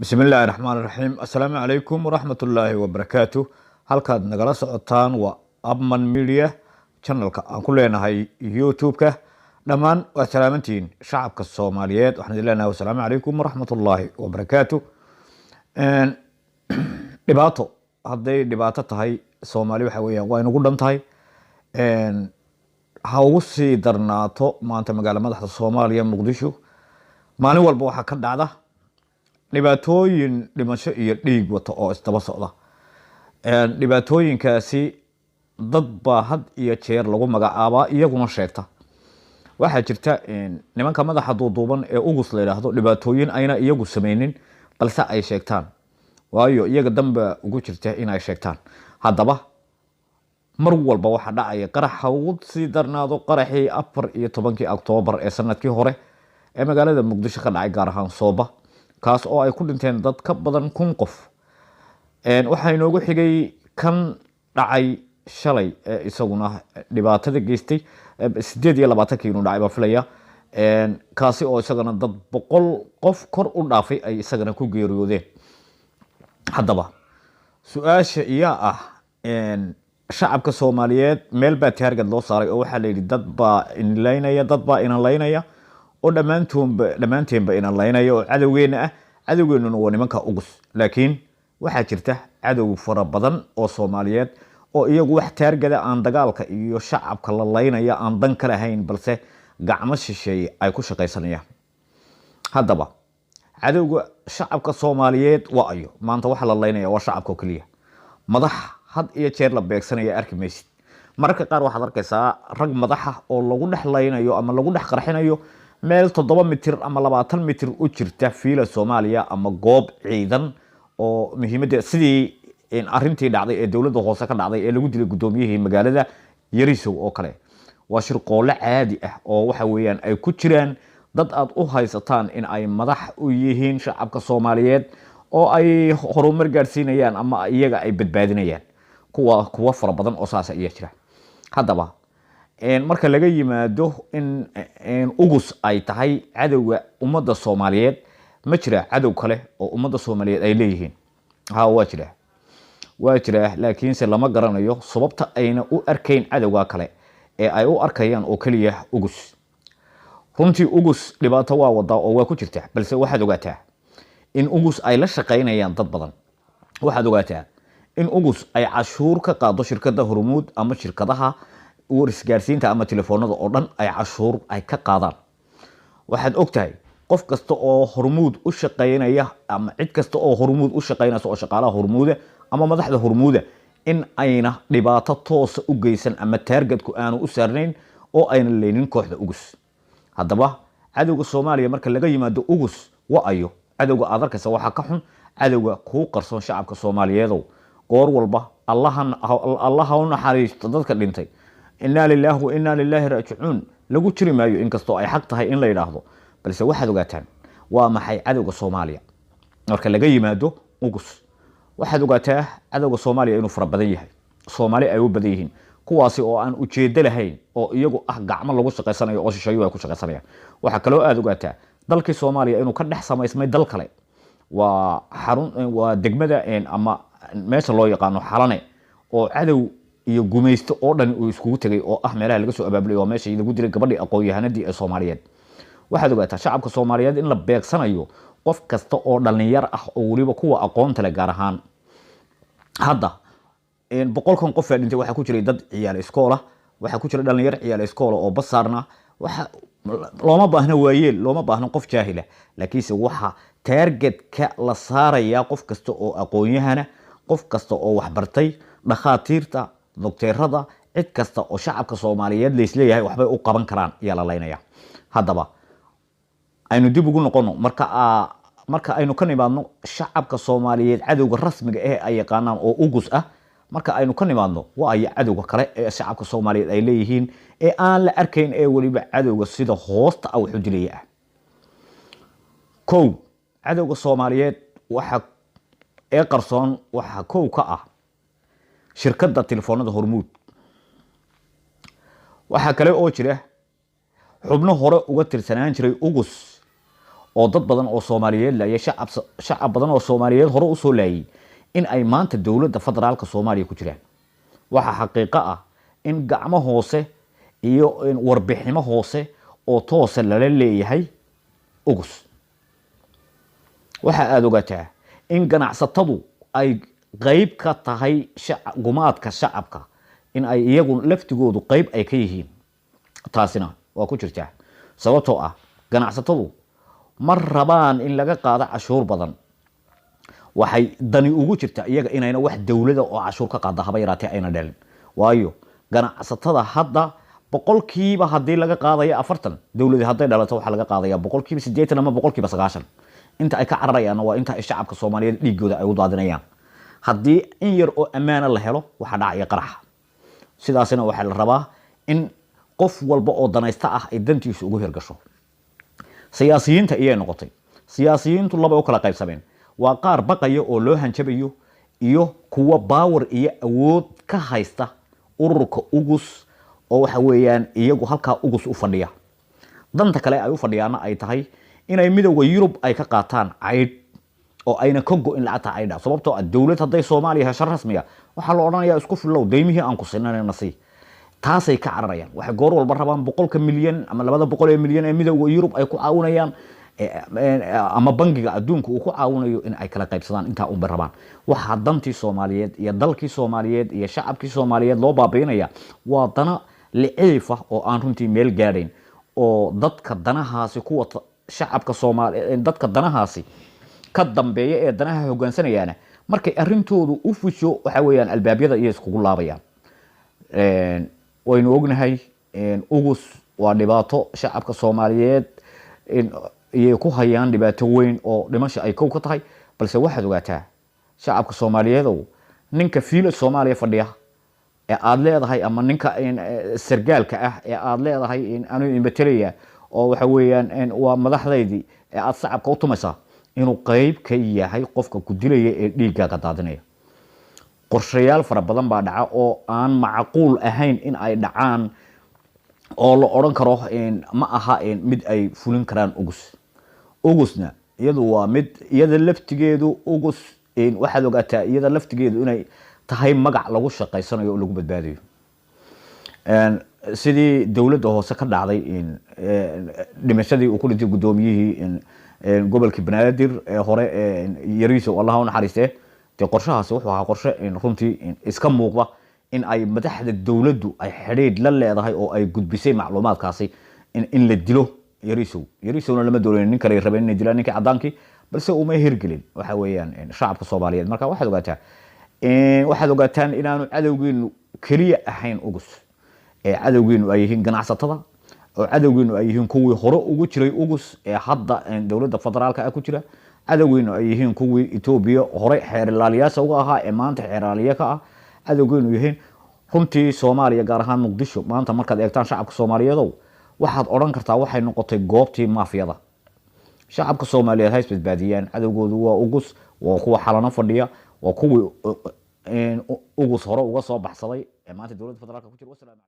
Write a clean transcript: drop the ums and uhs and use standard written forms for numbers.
بسم الله الرحمن الرحيم السلام عليكم ورحمة الله وبركاته halkaad nagala socotaan waa Abman Media channelka aan ku leenahay YouTube-ka dhamaan waa salaamantiin shacabka Soomaaliyeed waxaan idin leenahay assalaamu calaykum waraxmatullaahi wabarakaatuh dhibaato hadday dhibaato tahay Soomaali waxa weeyaan waa inagu dhan tahay ha ugu sii darnaato maanta magaalada madaxda Soomaaliya Muqdisho maalin walba waxa ka dhacda dhibaatooyin dhimasho iyo dhiig wata oo isdaba socda dhibaatooyinkaasi dad baa had iyo jeer lagu magacaabaa iyaguna sheegta waxaa jirta nimanka madaxa duuduuban ee ugus la yiraahdo dhibaatooyin ayna iyagu sameeynin balse ay sheegtaan waayo iyaga damba ugu jirta inay sheegtaan haddaba mar walba waxa dhacaya qaraxa ugu sii darnaado qaraxii 14 Oktoobar ee sanadkii hore ee magaalada Muqdisho ka dhacay gaar ahaan Sooba kaas oo ay ku dhinteen dad ka badan 1000 qof waxa inoogu xigay kan dhacay shalay isaguna dhibaatada geystay 28 inuu dhacay baa filaya kaasi oo isagana dad 100 qof kor u dhaafay ay isagana ku geeriyoodeen haddaba su'aasha iyaa shacabka Soomaaliyeed meel baa taargad loo saaray oo waxa la yiri dad baa in laynaya oo dhamaanteenba in laynaya oo cadawgeena waa nimanka ugus laakiin waxa jirta cadow fara badan oo Soomaaliyeed oo iyagu wax taargada aan dagaalka iyo shacabka la laynaya aan dan kale ahayn balse gacmo shisheey ay ku shaqaysanayaan haddaba cadawga shacabka Soomaaliyeed waa ayo maanta waxa la laynaya waa shacabka kaliya madax had iyo jeer la beegsanaya arkimaysid marka qaar waxaad arkaysaa rag madaxa oo lagu dhaxlaynayo ama lagu dhax qarxinayo meel 7 mitir ama 20 mitir u jirta fiila Soomaaliya ama goob ciidan oo muhiimada sidii in arintii dhacday ee dawladda hoose ka dhacday ee lagu dilay gudoomiyihii magaalada Yarisow oo kale waa shirqoole caadi ah oo waxa weeyaan ay ku jiraan dad aad u haysataan in ay madax u yihiin shacabka Soomaaliyeed oo ay horumar gaarsiinayaan ama iyaga ay badbaadinayaan kuwa fara badan oo saas ay jira haddaba marka laga yimaado in ugus ay tahay cadawga ummadda Soomaaliyeed ma jira cadow kale oo ummadda Soomaaliyeed ay leeyihiin waa jira laakiin se lama garanayo sababta ayna u arkayn cadawga kale ee ay u arkayaan oo kaliya ugus runtii ugus dhibaato waa wada oo waa ku jirta balse waxaad ogaataa in ugus ay la shaqeynayaan dad badan waxaad ogaataa in ugus ay cashuur ka qaado shirkadda Hormuud ama shirkadaha isgaarsiinta ama telefoonada oo dhan ay cashuur ay ka qaadaan waxaad ogtahay qof kasta oo Hormuud u shaqeynaya ama cid kasta oo Hormuud u shaqeynaysa oo shaqaalaha Hormuud ama madaxda Hormuud in ayna dhibaato toos u geysan ama taargetku aanu u saarnayn oo ayna leenin kooxda ugus haddaba cadawga Soomaaliya marka laga yimaado ugus waa ayo cadawga aad arkaysa waxa ka xun cadawga ku qarsoon shacabka Soomaaliyeed goor walba Allah u naxariisto dadka dhintay inna lillahi wa inna ilayhi raaji'uun lagu jiri maayo inkastoo ay xaq tahay in la yiraahdo balse waxaad ogaataan waa maxay cadawga Soomaaliya marka laga yimaado ugus waxaad ogaataa cadawga Soomaaliya inuu fara badan yahay Soomaali ay u badan yihiin kuwaasi oo aan ujeedo lahayn oo iyagu gacmo lagu shaqeysanayo oo shisheeyo ay ku shaqeysanayaan waxa kale oo aad ogaataa dalkii Soomaaliya inuu ka dhex samaysmay dal kale waa degmada ama meesha loo yaqaano Xalane oo cadow iyo gumaysto oo dhan uu iskugu tagay oo meelaha laga soo abaabulay oo meesha lagu diray gabadhii aqoon-yahanadii ee Soomaaliyeed waxaad ogaataa shacabka Soomaaliyeed in la beegsanayo qof kasta oo dhalinyar ah oo waliba kuwa aqoonta leh gaar ahaan hadda in 100 qof dhintay waxa ku jiray dad ciyaal iskool ah waxa ku jira dhalinyar ciyaal iskool oo basaarna waxa looma baahna qof jaahil ah laakiinse waxa targetka la saaraya qof kasta oo aqoon-yahana qof kasta oo wax bartay dhakhaatiirta doctorada cid kasta oo shacabka Soomaaliyeed leeyahay waxbay u qaban karaan ayaa la leynaya haddaba aynu dib ugu noqono marka aynu ka nimaadno shacabka Soomaaliyeed cadawga rasmiga ah ay yaqaanaan oo ugus ah marka aynu ka nimaadno waa ay cadawga kale ee shacabka Soomaaliyeed ay leeyihiin ee aan la arkayn ee waliba cadawga sida hoosta ah wuxuu dilayaa cadawga Soomaaliyeed waxa ee qarsoon waxa ka ah shirkadda telefoonada Hormuud waxa kale oo jira xubno hore uga tirsanaan jiray ugus oo dad badan oo Soomaaliyeed la shacab badan oo Soomaaliyeed hore u soo laayay in ay maanta dawladda federaalka Soomaaliya ku jiraan waxa xaqiiqo ah in gacmo hoose iyo in warbiximo hoose oo toos la leeyahay ugus waxa aad ogaataa in ganacsatadu ay qayb ka tahay gumaadka shacabka in ay iyagu laftigoodu qayb ay ka yihiin taasina waa ku jirtaa sababtoo ah ganacsatadu mar rabaan in laga qaado cashuur badan waxay dani ugu jirtaa iyaga inayna wax dawladda oo cashuur ka qaada haba yaraatee ayna dhalin waayo ganacsatada hadda boqolkiiba hadii laga qaadayo 40 dawladda haday dhalato waxa laga qaadaya boqolkiiba 80 ama boqolkiiba 90 inta ay ka cararayaan waa inta ay shacabka Soomaaliyeed dhigooda ay u daadinayaan hadii in yar oo amaana la helo waxa dhacaya qarax sidaasina waxa la rabaa in qof walba oo danaysta ah ay dantiisu ugu hirgasho siyaasiyiinta iyay noqotay siyaasiyiintu laba u kala qaybsameen waa qaar baqaya oo loo hanjabayo iyo kuwa power iyo awood ka haysta ururka ugus oo waxa weeyaan iyagu halka ugus u fadhiya danta kale ay u fadhiyaana ay tahay inay midowga Yurub ay ka qaataan cayd oo ayna ka go'in lacagta ayda sababtoo ah dawlad haday Soomaaliya hesho rasmiga waxa la oranayaa isku filow deymihii aan ku siinayna si taasay ka cararayaan waxa goor walba rabaan 100 milyan ama 200 milyan ee midowga Yurub ay ku caawinayaan ama bangiga adduunka uu ku caawinayo in ay kala qaybsadaan inta u barabaan waxa dantii Soomaaliyeed iyo dalkii Soomaaliyeed iyo shacabkii Soomaaliyeed loo baabiinaya waa dana liifa oo aan runtii meel gaadhayn oo dadka danahaasi ku wata shacabka Soomaaliyeed dadka danahaasi ka dambeeya ee danaha hoggaansanayaan markay arintoodu u fusho waxa weeyaan albaabyada iyo isku laabayaan waynu ognahay ugus waa dhibaato shacabka Soomaaliyeed iyo ku hayaan dhibaato weyn oo dhimasho ay ka tahay balse waxaad ogaataa shacabka Soomaaliyeed oo ninka fiilo Soomaaliya fadhiya ee aad leedahay ama ninka sargaalka ah ee aad leedahay in aanu imbataliya oo waxa weeyaan waa madaxdeedii ee aad shacabka u tumaysaa inuu qayb ka yahay qofka ku dilaya ee dhiigga ka daadinaya qorshayaal fara badan baa dhaca oo aan macquul ahayn in ay dhacaan oo la oran karo ma aha mid ay fulin karaan ugusna iyadu waa mid iyada laftigeedu ugus waxa ogaataa iyada laftigeedu inay tahay magac lagu shaqeysanayo oo lagu badbaadiyo sidii dawladda hoose ka dhacday dhimashadii uu ku dhintay gudoomiyihii gobolka Banaadir ee hore Yariiso Allah u naxariistay qorshahaasi wuxuu ahaa qorshe runtii iska muuqda in ay madaxda dawladdu ay xiriir la leedahay oo ay gudbisay macluumaadkaasi in la dilo Yariisona lama doonayn nin kale rabeen inay dilaan ninka cadaankii balse uma hirgelin waxa weeyaan shacabka Soomaaliyeed marka waxaad ogaataan inaanu cadawgeenu kaliya ahayn ugus ee cadawgeenu ay yihiin ganacsatada oo cadawgeenu ay yihiin kuwii hore ugu jiray ugus ee hadda dawladda federaalka ah ku jira cadawgeenu ay yihiin kuwii Itoobiya hore xeer ilaaliyaasha uga ahaa ee maanta xeer ilaaliye ka ah cadawgeenu yihiin runtii Soomaaliya gaar ahaan Muqdisho maanta markaad eegtaan shacabka Soomaaliyeed waxaad oran kartaa waxay noqotay goobtii maafiyada shacabka Soomaaliyeed hay isbadbaadiyaan cadawgoodu waa ugus waa kuwa xalana fadhiya waa kuwii ugus hore uga soo baxsaday ee maanta dawladda federaalka ku jira